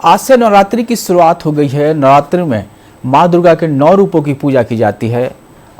आज से नवरात्रि की शुरुआत हो गई है। नवरात्रि में माँ दुर्गा के 9 रूपों की पूजा की जाती है।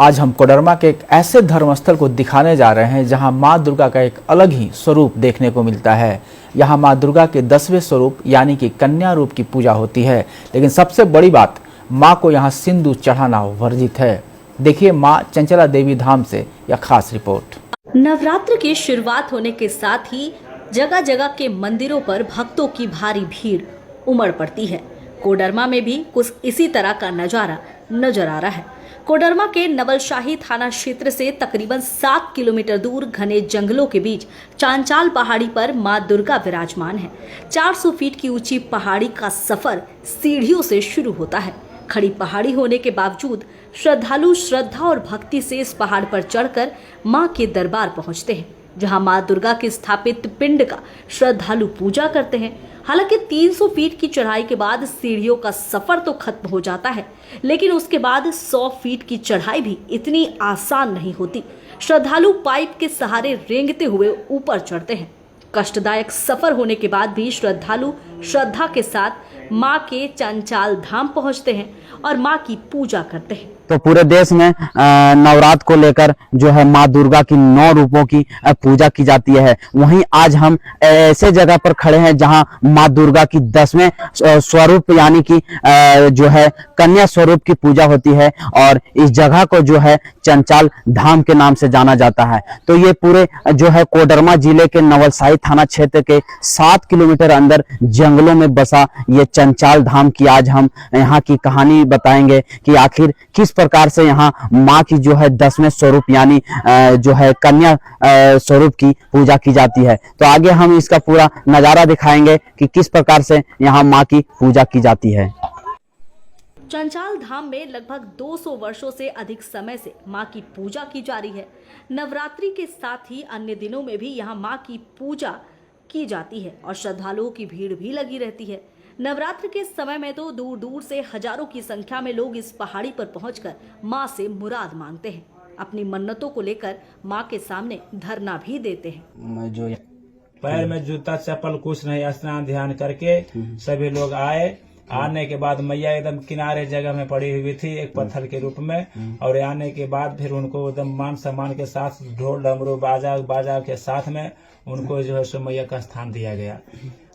आज हम कोडरमा के एक ऐसे धर्मस्थल को दिखाने जा रहे हैं जहां माँ दुर्गा का एक अलग ही स्वरूप देखने को मिलता है। यहां माँ दुर्गा के 10वें स्वरूप यानी कि कन्या रूप की पूजा होती है। लेकिन सबसे बड़ी बात, माँ को यहाँ सिंदूर चढ़ाना वर्जित है। देखिए माँ चंचला देवी धाम से यह खास रिपोर्ट। नवरात्र की शुरुआत होने के साथ ही जगह जगह के मंदिरों पर भक्तों की भारी भीड़ उमड़ पड़ती है। कोडरमा में भी कुछ इसी तरह का नजारा नजर आ रहा है। कोडरमा के नवलशाही थाना क्षेत्र से तकरीबन 7 किलोमीटर दूर घने जंगलों के बीच चांचाल पहाड़ी पर मां दुर्गा विराजमान है। 400 फीट की ऊंची पहाड़ी का सफर सीढ़ियों से शुरू होता है। खड़ी पहाड़ी होने के बावजूद श्रद्धालु श्रद्धा और भक्ति से इस पहाड़ पर चढ़कर मां के दरबार पहुंचते हैं, जहां मां दुर्गा के स्थापित पिंड का श्रद्धालु पूजा करते हैं। हालांकि 300 फीट की चढ़ाई के बाद सीढ़ियों का सफर तो खत्म हो जाता है, लेकिन उसके बाद 100 फीट की चढ़ाई भी इतनी आसान नहीं होती। श्रद्धालु पाइप के सहारे रेंगते हुए ऊपर चढ़ते हैं। कष्टदायक सफर होने के बाद भी श्रद्धालु श्रद्धा के साथ मां के चंचाल धाम पहुंचते हैं और मां की पूजा करते हैं। तो पूरे देश में नवरात्र को लेकर जो है माँ दुर्गा की 9 रूपों की पूजा की जाती है। वहीं आज हम ऐसे जगह पर खड़े हैं जहां माँ दुर्गा की 10वें स्वरूप यानी कि जो है कन्या स्वरूप की पूजा होती है और इस जगह को जो है चंचाल धाम के नाम से जाना जाता है। तो ये पूरे जो है कोडरमा जिले के नवलशाही थाना क्षेत्र के 7 किलोमीटर अंदर जंगलों में बसा ये चंचाल धाम की आज हम यहाँ की कहानी बताएंगे कि आखिर किस प्रकार से यहाँ माँ की जो है 10वें स्वरूप यानी जो है कन्या स्वरूप की पूजा की जाती है। तो आगे हम इसका पूरा नजारा दिखाएंगे कि किस प्रकार से यहाँ माँ की पूजा की जाती है। चंचाल धाम में लगभग 200 वर्षों से अधिक समय से मां की पूजा की जा रही है। नवरात्रि के साथ ही अन्य दिनों में भी यहां मां की पूजा की जाती है और श्रद्धालुओं की भीड़ भी लगी रहती है। नवरात्र के समय में तो दूर दूर से हजारों की संख्या में लोग इस पहाड़ी पर पहुंचकर मां से मुराद मांगते हैं। अपनी मन्नतों को लेकर मां के सामने धरना भी देते हैं। जो पैर में जूता चप्पल कुछ नहीं, स्नान ध्यान करके सभी लोग आए। आने के बाद मैया एकदम किनारे जगह में पड़ी हुई थी एक पत्थर के रूप में, और आने के बाद फिर उनको एकदम मान सम्मान के साथ ढोल डमरू बाजा के साथ में उनको जो है सो मैया का स्थान दिया गया।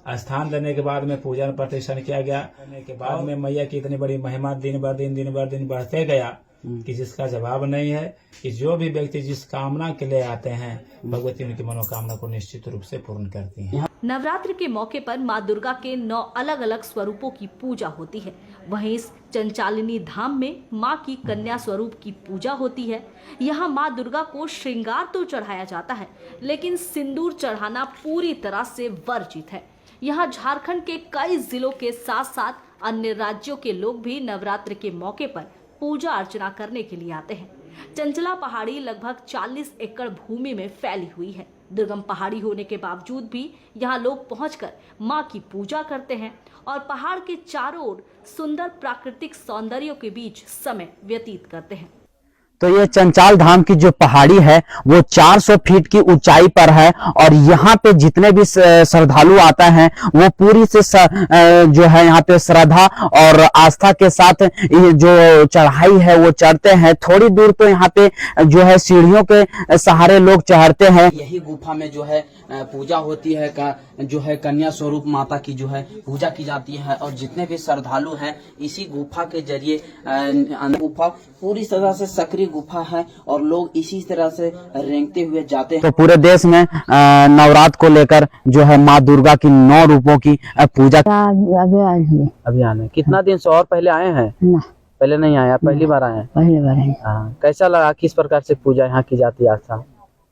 स्थान देने के बाद में पूजन प्रतिष्ठान किया गया। करने के बाद में मैया की इतनी बड़ी महिमा दिन बर दिन बढ़ते गया कि जिसका जवाब नहीं है कि जो भी व्यक्ति जिस कामना के लिए आते हैं भगवती उनकी मनोकामना को निश्चित रूप से पूर्ण करती हैं। नवरात्र के मौके पर मां दुर्गा के 9 अलग अलग स्वरूपों की पूजा होती है। वहीं इस चंचालिनी धाम में मां की कन्या स्वरूप की पूजा होती है। यहाँ मां दुर्गा को श्रृंगार तो चढ़ाया जाता है, लेकिन सिंदूर चढ़ाना पूरी तरह से वर्जित है। यहाँ झारखंड के कई जिलों के साथ साथ अन्य राज्यों के लोग भी नवरात्र के मौके पर पूजा अर्चना करने के लिए आते हैं। चंचला पहाड़ी लगभग 40 एकड़ भूमि में फैली हुई है। दुर्गम पहाड़ी होने के बावजूद भी यहाँ लोग पहुंचकर मां की पूजा करते हैं और पहाड़ के चारों ओर सुंदर प्राकृतिक सौंदर्यों के बीच समय व्यतीत करते हैं। तो ये चंचाल धाम की जो पहाड़ी है वो 400 फीट की ऊंचाई पर है और यहाँ पे जितने भी श्रद्धालु आते हैं वो पूरी से जो है यहाँ पे श्रद्धा और आस्था के साथ ये जो चढ़ाई है वो चढ़ते हैं। थोड़ी दूर तो यहाँ पे जो है सीढ़ियों के सहारे लोग चढ़ते हैं। यही गुफा में जो है पूजा होती है जो है कन्या स्वरूप माता की जो है पूजा की जाती है और जितने भी श्रद्धालु हैं इसी गुफा के जरिए गुफा पूरी तरह से सक्रिय गुफा है और लोग इसी तरह से रेंगते हुए जाते हैं। तो पूरे देश में नवरात्र को लेकर जो है माँ दुर्गा की 9 रूपों की पूजा अभी आने कितना दिन से और पहले आए हैं? पहले नहीं आया, पहली बार आए हैं। पहली बार है। हाँ, कैसा लगा? किस प्रकार से पूजा यहाँ की जाती है? आस्था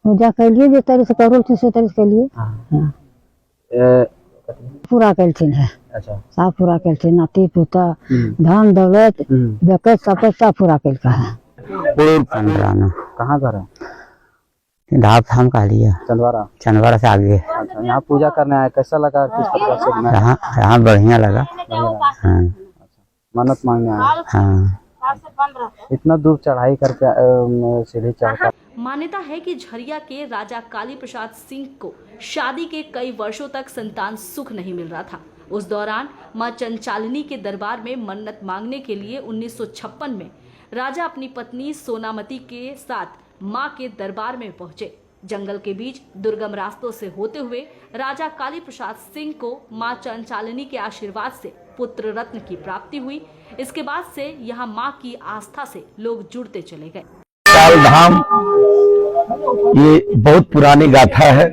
पूजा कर लिए जिस तरह से करो उसी तरह से लिए पूरा करथिन है। अच्छा, सब पूरा करथिन, नाती पुता धन दौलत बेकत सब पूरा कर का है। कहाँ घर है? धाम थाम का लिया चंदवारा से आगे। अच्छा, यहाँ पूजा करने आए, कैसा लगा? किस प्रकार से? यहाँ बढ़िया लगा। हाँ, मन्नत मांगने आए। हाँ, इतना दूर चढ़ाई करके सीढ़ी चढ़कर। मान्यता है कि झरिया के राजा काली प्रसाद सिंह को शादी के कई वर्षों तक संतान सुख नहीं मिल रहा था। उस दौरान मां चंचालिनी के दरबार में मन्नत मांगने के लिए 1956 में राजा अपनी पत्नी सोनामती के साथ मां के दरबार में पहुंचे। जंगल के बीच दुर्गम रास्तों से होते हुए राजा काली प्रसाद सिंह को मां चंचालिनी के आशीर्वाद से पुत्र रत्न की प्राप्ति हुई। इसके बाद से यहाँ मां की आस्था से लोग जुड़ते चले गए। चंचाल धाम ये बहुत पुरानी गाथा है।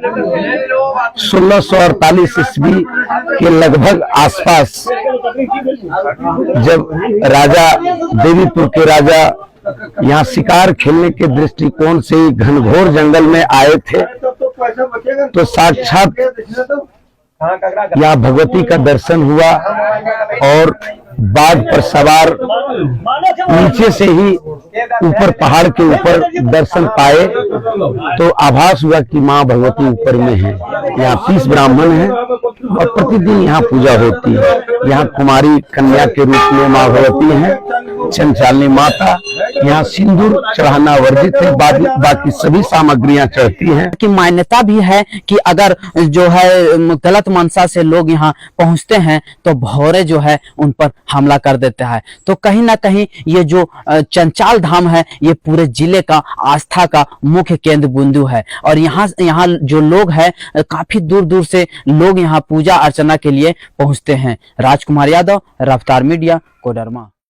1648 ईस्वी के लगभग आसपास जब राजा देवीपुर के राजा यहाँ शिकार खेलने के दृष्टिकोण से घनघोर जंगल में आए थे तो साक्षात यहाँ भगवती का दर्शन हुआ और बाघ पर सवार नीचे से ही ऊपर पहाड़ के ऊपर दर्शन पाए तो आभास हुआ कि माँ भगवती ऊपर में है। यहाँ 30 ब्राह्मण हैं और प्रतिदिन यहाँ पूजा होती है। यहाँ कुमारी कन्या के रूप में माँ भगवती हैं, चंचालिनी माता। यहाँ सिंदूर चढ़ाना वर्जित है, बाकी सभी सामग्रियां चढ़ती हैं। की मान्यता भी है कि अगर जो है गलत मनसा से लोग यहाँ पहुँचते हैं तो भौरे जो है उन पर हमला कर देता है। तो कहीं ना कहीं ये जो चंचाल धाम है ये पूरे जिले का आस्था का मुख्य केंद्र बिंदु है और यहाँ जो लोग हैं काफी दूर दूर से लोग यहाँ पूजा अर्चना के लिए पहुँचते हैं। राजकुमार यादव, रफ्तार मीडिया, कोडरमा।